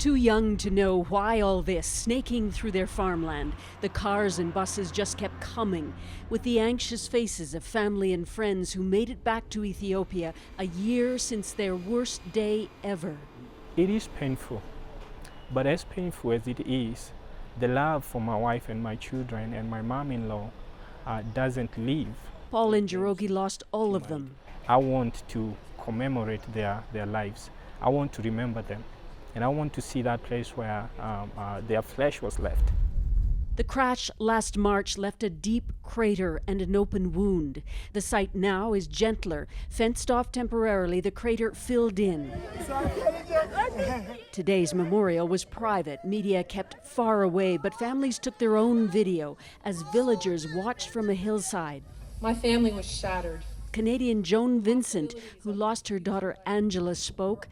Too young to know why all this, snaking through their farmland, the cars and buses just kept coming, with the anxious faces of family and friends who made it back to Ethiopia a year since their worst day ever. It is painful, but as painful as it is, the love for my wife and my children and my mom-in-law doesn't leave. Paul and Njoroge lost all of them. I want to commemorate their lives. I want to remember them. And I want to see that place where their flesh was left. The crash last March left a deep crater and an open wound. The site now is gentler. Fenced off temporarily, the crater filled in. Today's memorial was private. Media kept far away, but families took their own video as villagers watched from a hillside. My family was shattered. Canadian Joan Vincent, who lost her daughter Angela, spoke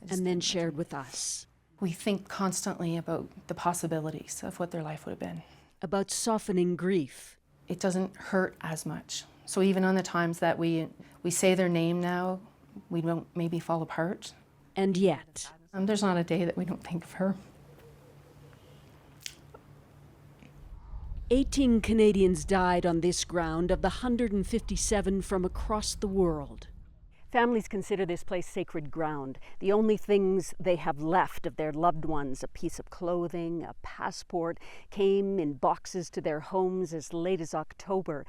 and then shared with us. We think constantly about the possibilities of what their life would have been. About softening grief. It doesn't hurt as much. So even on the times that we say their name now, we don't maybe fall apart. And yet. There's not a day that we don't think of her. 18 Canadians died on this ground of the 157 from across the world. Families consider this place sacred ground. The only things they have left of their loved ones, a piece of clothing, a passport, came in boxes to their homes as late as October.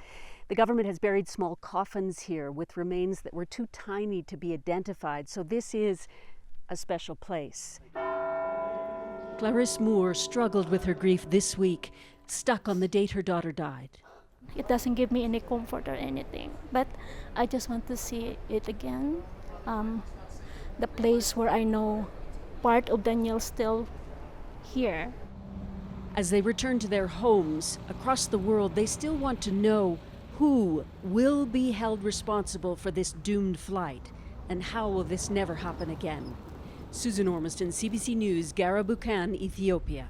The government has buried small coffins here with remains that were too tiny to be identified, so this is a special place. Clarisse Moore struggled with her grief this week, stuck on the date her daughter died. It doesn't give me any comfort or anything, but I just want to see it again. The place where I know part of Daniel's still here. As they return to their homes across the world, they still want to know who will be held responsible for this doomed flight, and how will this never happen again. Susan Ormiston, CBC News, Garabukan, Ethiopia.